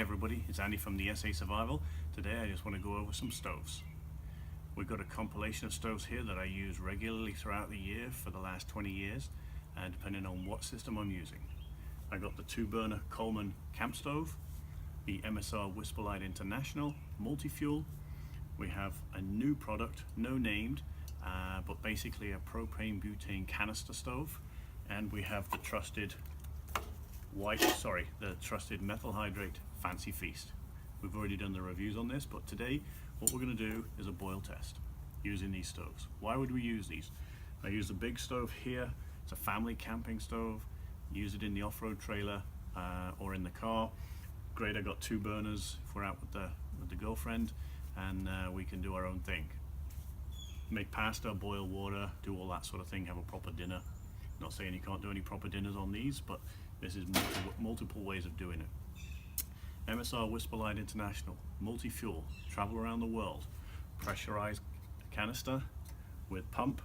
everybody, it's Andy from the SA Survival. Today I just want to go over some stoves. We've got a compilation of stoves here that I use regularly throughout the year for the last 20 years, depending on what system I'm using. I got the 2-burner Coleman camp stove, the MSR Whisperlite International multi-fuel. We have a new product, no named, but basically a propane butane canister stove, and we have the trusted trusted methyl hydrate Fancy Feast. We've already done the reviews on this, but today what we're going to do is a boil test using these stoves. Why would we use these? I use the big stove here. It's a family camping stove. Use it in the off-road trailer or in the car. Great, I got 2 burners if we're out with the girlfriend, and we can do our own thing. Make pasta, boil water, do all that sort of thing, have a proper dinner. Not saying you can't do any proper dinners on these, but this is multiple ways of doing it. MSR Whisperlite International, multi-fuel, travel around the world, pressurized canister with pump.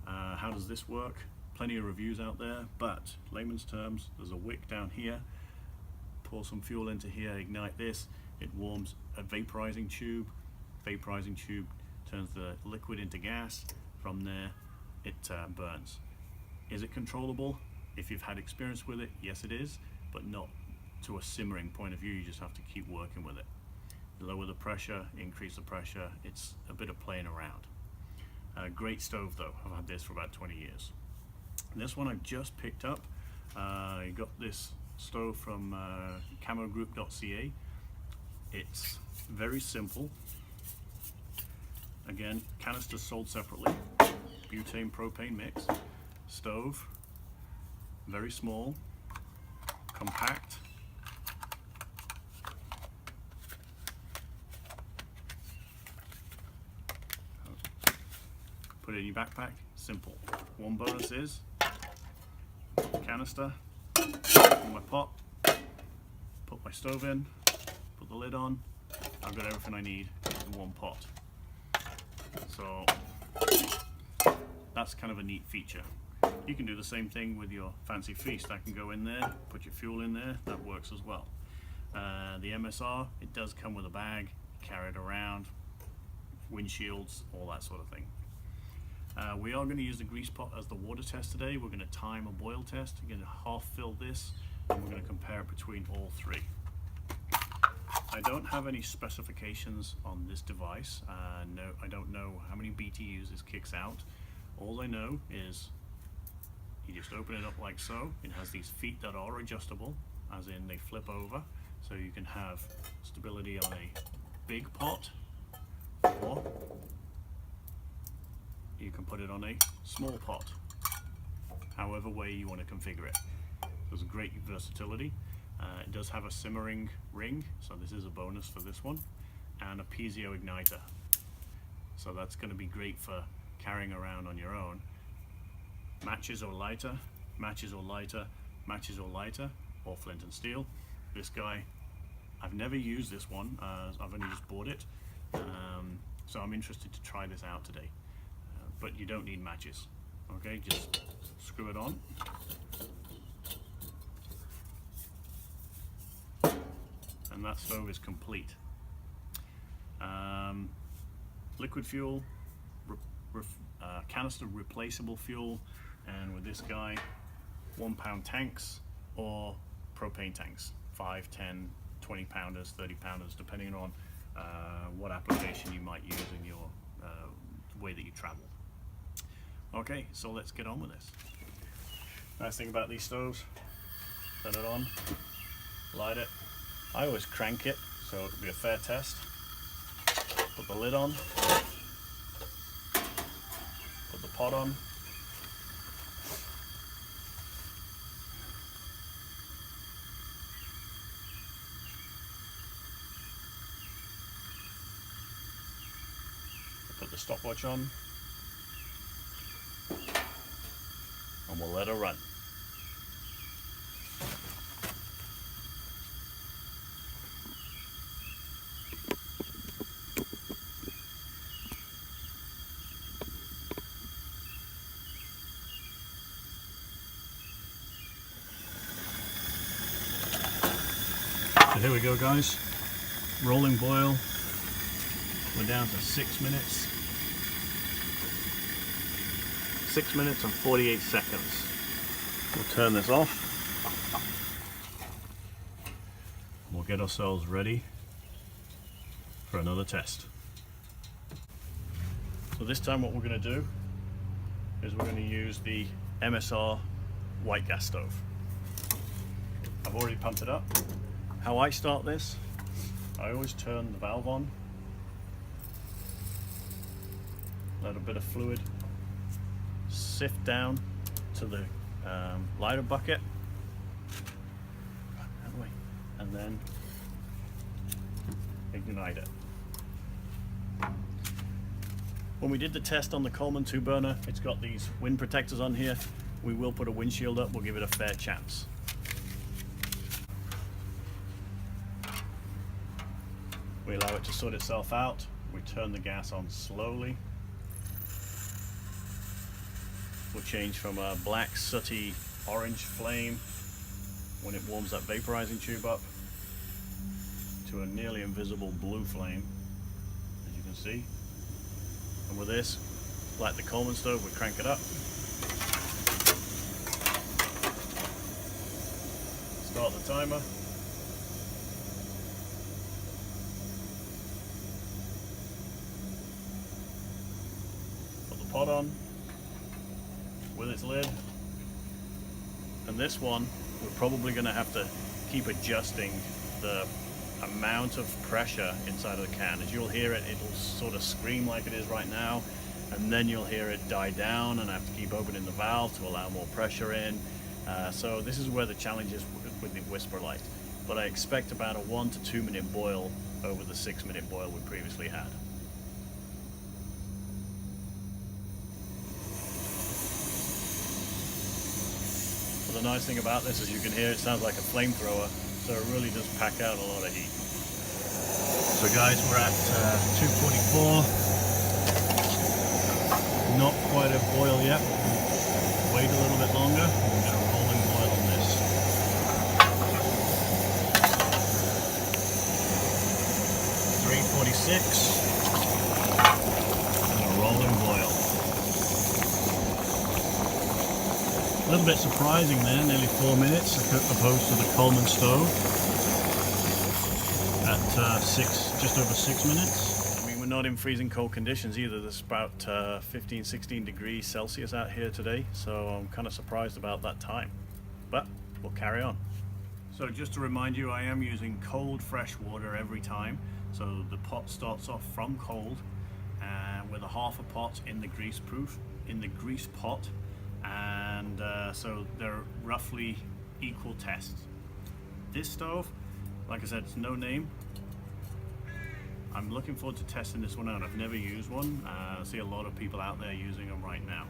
How does this work? Plenty of reviews out there, but layman's terms, there's a wick down here, pour some fuel into here, ignite this, it warms a vaporizing tube turns the liquid into gas, from there it burns. Is it controllable? If you've had experience with it, yes it is, but not to a simmering point of view. You just have to keep working with it. Lower the pressure, increase the pressure. It's a bit of playing around. Great stove though. I've had this for about 20 years. This one I just picked up. I got this stove from Camogroup.ca. It's very simple. Again, canisters sold separately. Butane propane mix. Stove, very small, compact. Put it in your backpack, simple. One bonus is canister, in my pot, put my stove in, put the lid on. I've got everything I need in one pot. So that's kind of a neat feature. You can do the same thing with your Fancy Feast. I can go in there, put your fuel in there, that works as well. The MSR, it does come with a bag, carry it around, windshields, all that sort of thing. We are going to use the grease pot as the water test today. We're going to time a boil test. We're going to half fill this, and we're going to compare it between all 3. I don't have any specifications on this device. No, I don't know how many BTUs this kicks out. All I know is you just open it up like so. It has these feet that are adjustable, as in they flip over, so you can have stability on a big pot, or you can put it on a small pot, however way you want to configure it. There's a great versatility. It does have a simmering ring, so this is a bonus for this one, and a piezo igniter. So that's going to be great for carrying around on your own. Matches or lighter, matches or lighter, matches or lighter, or flint and steel. This guy, I've never used this one, I've only just bought it, so I'm interested to try this out today. But you don't need matches, okay? Just screw it on. And that stove is complete. Liquid fuel, canister replaceable fuel, and with this guy, 1 pound tanks or propane tanks, 5, 10, 20 pounders, 30 pounders, depending on what application you might use in your way that you travel. Okay, so let's get on with this. Nice thing about these stoves, turn it on, light it. I always crank it, so it'll be a fair test. Put the lid on, put the pot on, put the stopwatch on, and we'll let her run. here we go, guys. Rolling boil. We're down to 6 minutes. 6 minutes and 48 seconds. We'll turn this off. We'll get ourselves ready for another test. So this time what we're going to do is we're going to use the MSR white gas stove. I've already pumped it up. How I start this, I always turn the valve on, let a bit of fluid sift down to the lighter bucket, and then ignite it. When we did the test on the Coleman 2 burner, it's got these wind protectors on here. We will put a windshield up, we'll give it a fair chance. We allow it to sort itself out. We turn the gas on slowly. We'll change from a black, sooty, orange flame when it warms that vaporizing tube up to a nearly invisible blue flame, as you can see. And with this, like the Coleman stove, we crank it up. Start the timer. Put the pot on with its lid. And this one, we're probably going to have to keep adjusting the amount of pressure inside of the can. As you'll hear it, it'll sort of scream like it is right now, and then you'll hear it die down, and I have to keep opening the valve to allow more pressure in. So this is where the challenge is with the Whisperlite. But I expect about a 1 to 2 minute boil over the 6 minute boil we previously had. But the nice thing about this, as you can hear, it sounds like a flamethrower, so it really does pack out a lot of heat. So guys, we're at 244. Not quite a boil yet. Wait a little bit longer. We'll get a rolling boil on this. .346 and a rolling boil. A little bit surprising there, nearly 4 minutes opposed to the Coleman stove at just over 6 minutes. I mean, we're not in freezing cold conditions either. There's about 15-16 degrees Celsius out here today, so I'm kind of surprised about that time. But we'll carry on. So just to remind you, I am using cold fresh water every time. So the pot starts off from cold with a half a pot in the grease pot. And so they're roughly equal tests. This stove, like I said, it's no name. I'm looking forward to testing this one out. I've never used one. I see a lot of people out there using them right now.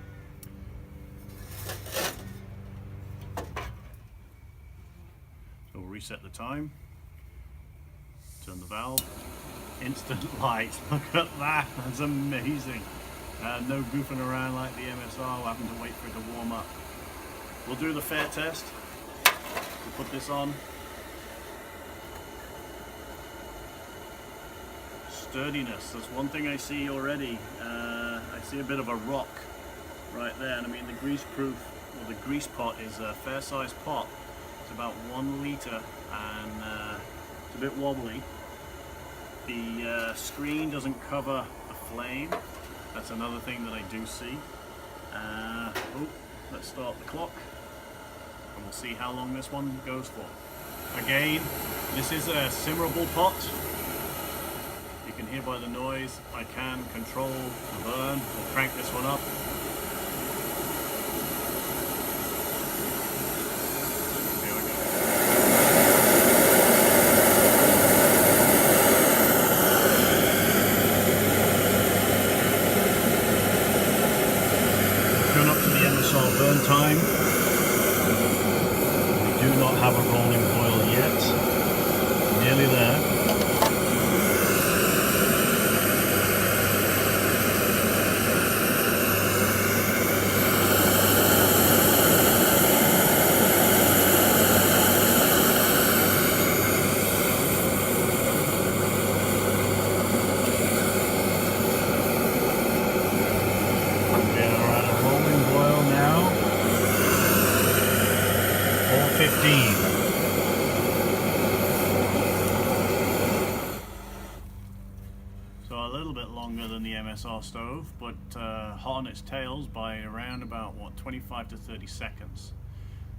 So we'll reset the time, turn the valve, instant light. Look at that, that's amazing. No goofing around like the MSR, we're having to wait for it to warm up. We'll do the fair test. We'll put this on. Sturdiness, that's one thing I see already. I see a bit of a rock right there, and I mean the grease pot is a fair sized pot. It's about 1 litre and it's a bit wobbly. The screen doesn't cover the flame. That's another thing that I do see. Let's start the clock and we'll see how long this one goes for. Again, this is a simmerable pot. You can hear by the noise, I can control the burn. We'll crank this one up. Here we go. Turn up to the MSR burn time. We do not have a rolling boil yet. Nearly there. steam. So a little bit longer than the MSR stove, but hot on its tails by around about, what, 25 to 30 seconds.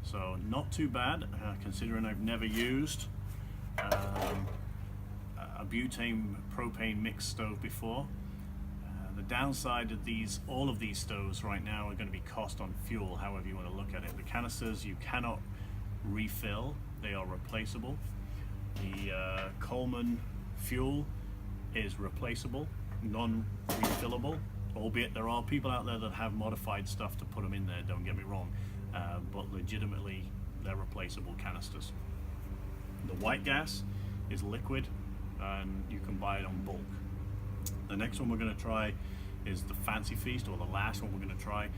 So not too bad, considering I've never used a butane propane mixed stove before. The downside of all of these stoves right now are going to be cost on fuel, however you want to look at it. The canisters you cannot refill, they are replaceable. The Coleman fuel is replaceable, non-refillable, albeit there are people out there that have modified stuff to put them in there, don't get me wrong, but legitimately they're replaceable canisters. The white gas is liquid and you can buy it on bulk. The next one we're going to try is the Fancy Feast, or the last one we're going to try.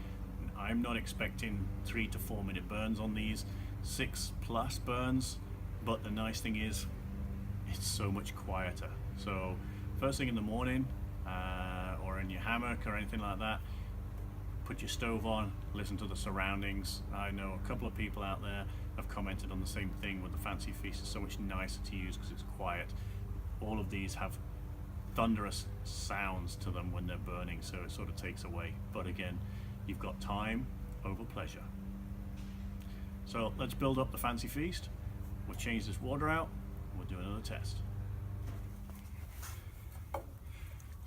I'm not expecting 3 to 4 minute burns on these, 6+ burns, but the nice thing is it's so much quieter. So first thing in the morning, or in your hammock or anything like that, put your stove on, listen to the surroundings. I know a couple of people out there have commented on the same thing with the Fancy Feast. It's so much nicer to use because it's quiet. All of these have thunderous sounds to them when they're burning, so it sort of takes away. But again, you've got time over pleasure. So let's build up the Fancy Feast. We'll change this water out, and we'll do another test. So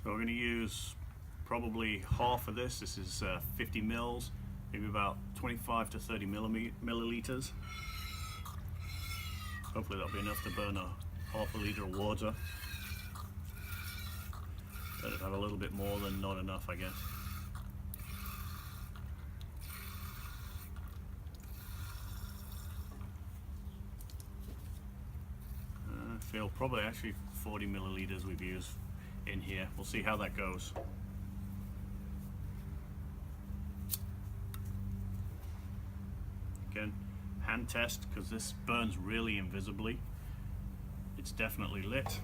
we're going to use probably half of this. This is 50 mils, maybe about 25 to 30 milliliters. Hopefully that'll be enough to burn half a liter of water. Let it have a little bit more than not enough, I guess. I feel probably actually 40 milliliters we've used in here. We'll see how that goes. Again, hand test, because this burns really invisibly. It's definitely lit.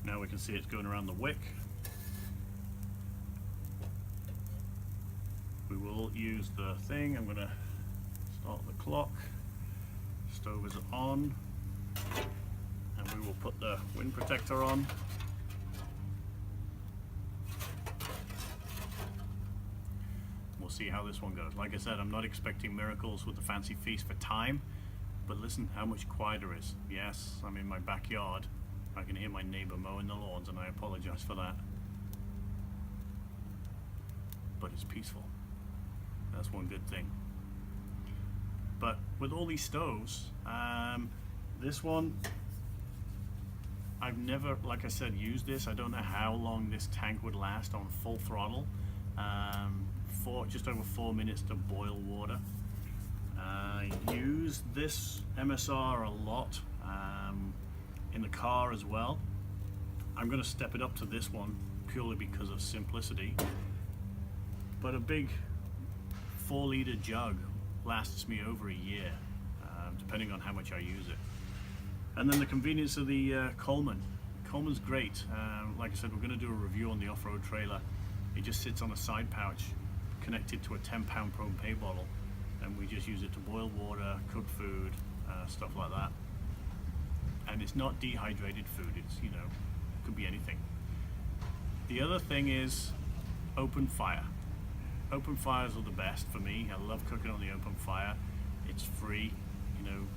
Now we can see it's going around the wick. We will use the thing. I'm going to start the clock. Stove is on. And we will put the wind protector on. We'll see how this one goes. Like I said, I'm not expecting miracles with the Fancy Feast for time, but listen how much quieter it is. Yes, I'm in my backyard. I can hear my neighbor mowing the lawns, and I apologize for that. But it's peaceful. That's one good thing. But with all these stoves, this one, I've never, like I said, used this. I don't know how long this tank would last on full throttle. Just over 4 minutes to boil water. I use this MSR a lot. In the car as well. I'm going to step it up to this one purely because of simplicity, but a big 4-liter jug lasts me over a year, depending on how much I use it. And then the convenience of the Coleman. Coleman's great. Like I said, we're going to do a review on the off-road trailer. It just sits on a side pouch connected to a 10-pound propane bottle, and we just use it to boil water, cook food, stuff like that. And it's not dehydrated food, it's, you know, could be anything. The other thing is open fire. Open fires are the best for me. I love cooking on the open fire. It's free, you know,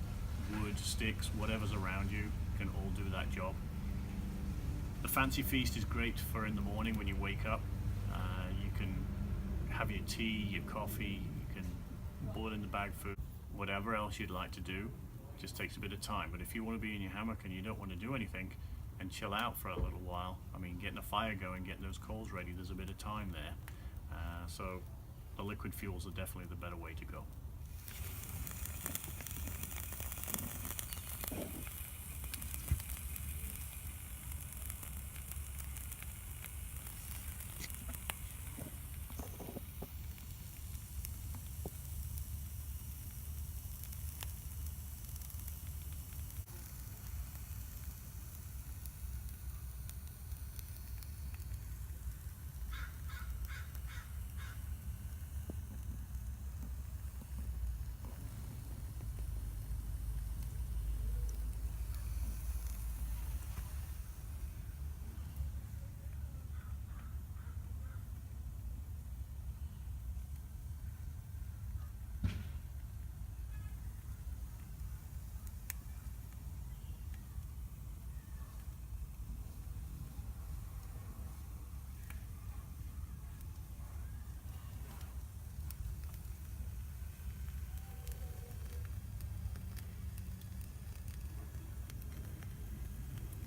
wood, sticks, whatever's around you can all do that job. The Fancy Feast is great for in the morning when you wake up. You can have your tea, your coffee, you can boil in the bag food, whatever else you'd like to do. Just takes a bit of time. But if you want to be in your hammock and you don't want to do anything and chill out for a little while, I mean, getting a fire going, getting those coals ready, there's a bit of time there. So the liquid fuels are definitely the better way to go.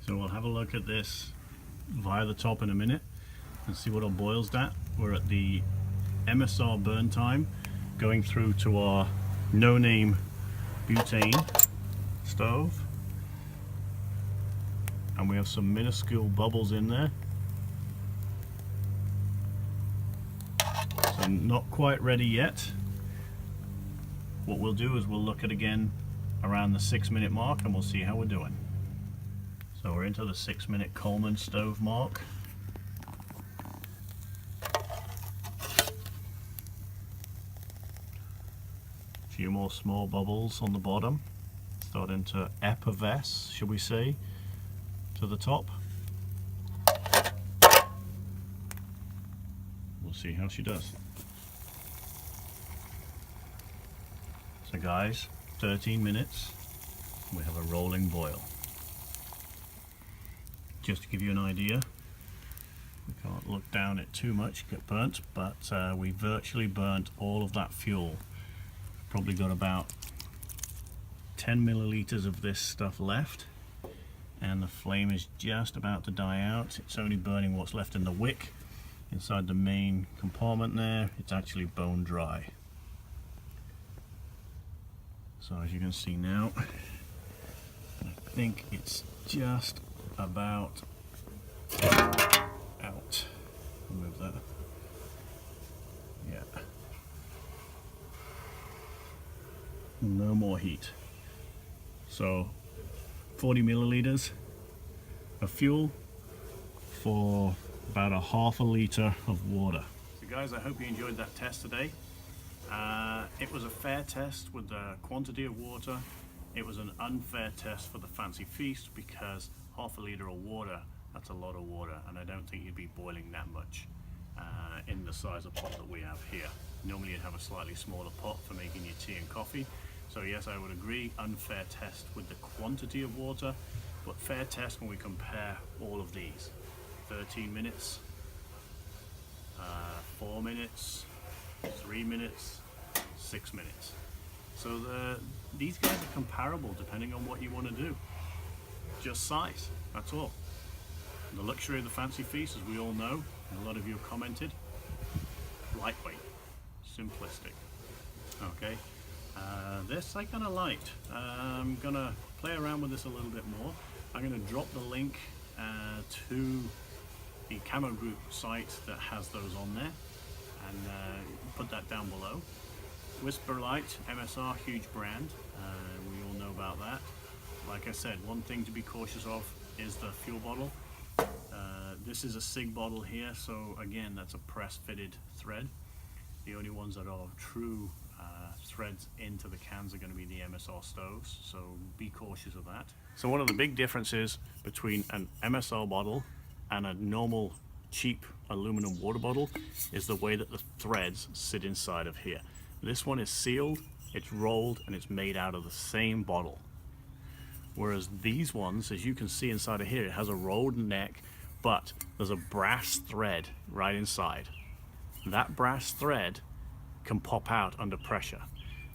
So we'll have a look at this via the top in a minute and see what our boil's at. We're at the MSR burn time, going through to our no-name butane stove, and we have some minuscule bubbles in there. So not quite ready yet. What we'll do is we'll look at again around the 6-minute mark and we'll see how we're doing. So we're into the 6-minute Coleman stove mark. A few more small bubbles on the bottom, starting to effervesce, shall we say, to the top. We'll see how she does. So guys, 13 minutes, we have a rolling boil. Just to give you an idea, we can't look down it too much, get burnt, but we virtually burnt all of that fuel. Probably got about 10 milliliters of this stuff left, and the flame is just about to die out. It's only burning what's left in the wick. Inside the main compartment there, it's actually bone dry. So as you can see now, I think it's just about out. Remove that. Yeah. No more heat. So 40 milliliters of fuel for about a half a liter of water. So guys, I hope you enjoyed that test today. It was a fair test with the quantity of water. It was an unfair test for the fancy feast because half a liter of water, that's a lot of water, and I don't think you'd be boiling that much in the size of pot that we have here. Normally you'd have a slightly smaller pot for making your tea and coffee. So yes, I would agree, unfair test with the quantity of water, but fair test when we compare all of these. 13 minutes, 4 minutes, 3 minutes, 6 minutes. So these guys are comparable depending on what you want to do. Just size, that's all. The luxury of the fancy feast, as we all know, and a lot of you have commented, lightweight, simplistic. Okay, this I kind of liked. I'm gonna play around with this a little bit more. I'm gonna drop the link to the Camogroup site that has those on there, and put that down below. Whisperlite, MSR, huge brand. We all know about that. Like I said, one thing to be cautious of is the fuel bottle. This is a SIG bottle here, so again, that's a press-fitted thread. The only ones that are true threads into the cans are going to be the MSR stoves, so be cautious of that. So one of the big differences between an MSR bottle and a normal cheap aluminum water bottle is the way that the threads sit inside of here. This one is sealed, it's rolled, and it's made out of the same bottle. Whereas these ones, as you can see inside of here, it has a rolled neck, but there's a brass thread right inside. That brass thread can pop out under pressure.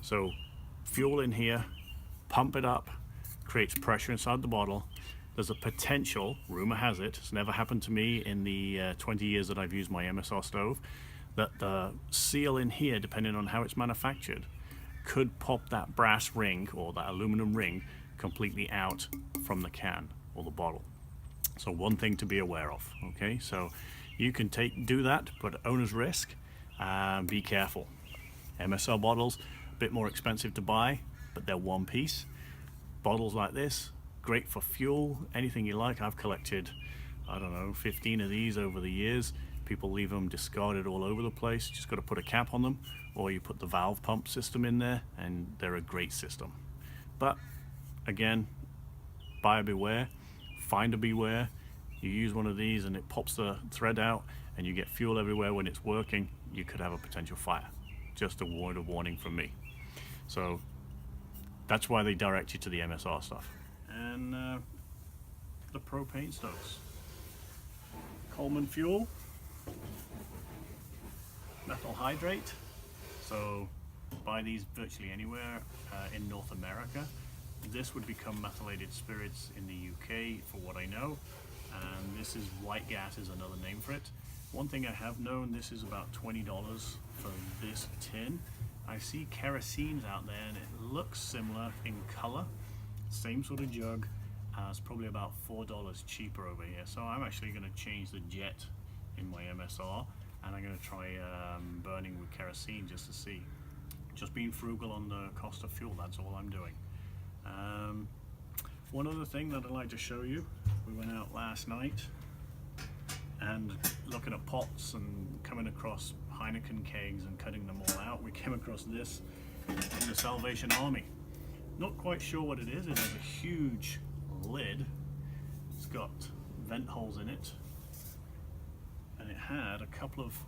So fuel in here, pump it up, creates pressure inside the bottle. There's a potential, rumor has it, it's never happened to me in the 20 years that I've used my MSR stove, that the seal in here, depending on how it's manufactured, could pop that brass ring or that aluminum ring completely out from the can or the bottle. So one thing to be aware of, okay? So you can do that, but owner's risk, be careful. MSR bottles, a bit more expensive to buy, but they're one piece. Bottles like this, great for fuel, anything you like. I've collected, I don't know, 15 of these over the years. People leave them discarded all over the place. Just got to put a cap on them, or you put the valve pump system in there, and they're a great system. But again, buyer beware, finder beware. You use one of these and it pops the thread out and you get fuel everywhere when it's working, you could have a potential fire. Just a word of warning from me. So that's why they direct you to the MSR stuff. And the propane stoves. Coleman fuel, methyl hydrate. So buy these virtually anywhere in North America. This would become methylated spirits in the UK for what I know, and this is white gas is another name for it. One thing I have known, this is about $20 for this tin. I see kerosene out there and it looks similar in color, same sort of jug, it's probably about $4 cheaper over here. So I'm actually going to change the jet in my MSR, and I'm going to try burning with kerosene just to see. Just being frugal on the cost of fuel, that's all I'm doing. One other thing that I'd like to show you, we went out last night and looking at pots and coming across Heineken kegs and cutting them all out. We came across this in the Salvation Army. Not quite sure what it is. It has a huge lid. It's got vent holes in it, and it had a couple of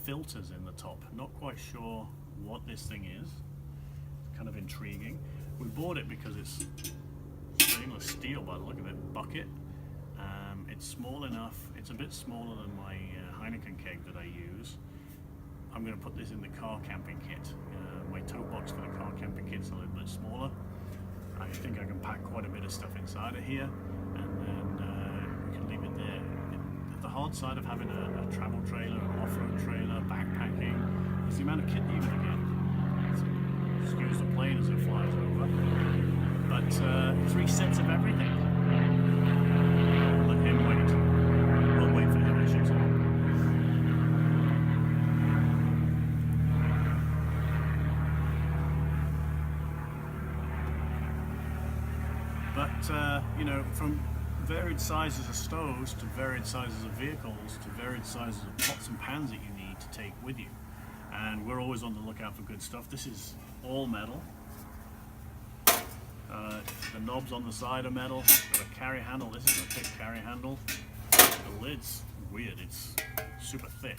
filters in the top. Not quite sure what this thing is. It's kind of intriguing. We bought it because it's stainless steel by the look of it, bucket. It's small enough. It's a bit smaller than my Heineken keg that I use. I'm going to put this in the car camping kit. My tote box for the car camping kit's a little bit smaller. I think I can pack quite a bit of stuff inside of here, and then we can leave it there. The hard side of having a travel trailer, an off-road trailer, backpacking, is the amount of kit that you can get. Excuse the plane as it flies over. But 3 sets of everything. Let him wait. We'll wait for him, I should say. But you know, from varied sizes of stoves to varied sizes of vehicles to varied sizes of pots and pans that you need to take with you, and we're always on the lookout for good stuff. This is all metal. The knobs on the side are metal. Got a carry handle. This is a thick carry handle. The lid's weird. It's super thick,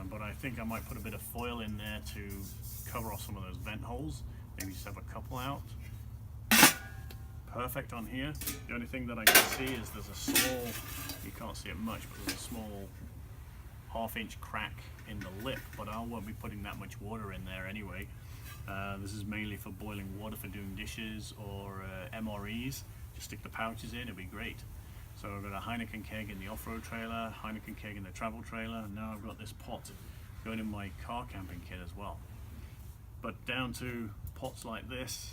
but I think I might put a bit of foil in there to cover off some of those vent holes. Maybe just have a couple out. Perfect on here. The only thing that I can see is there's a small, you can't see it much, but there's a small half-inch crack in the lip, but I won't be putting that much water in there anyway. This is mainly for boiling water for doing dishes or MREs. Just stick the pouches in, it'll be great. So I've got a Heineken keg in the off-road trailer, Heineken keg in the travel trailer, and now I've got this pot going in my car camping kit as well. But down to pots like this,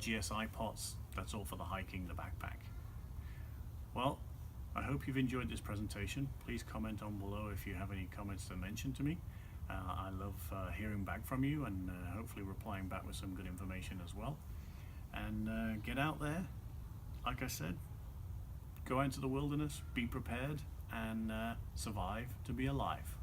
GSI pots, that's all for the hiking, the backpack. Well, I hope you've enjoyed this presentation. Please comment on below if you have any comments to mention to me. I love hearing back from you, and hopefully replying back with some good information as well. And get out there, like I said, go out into the wilderness, be prepared, and survive to be alive.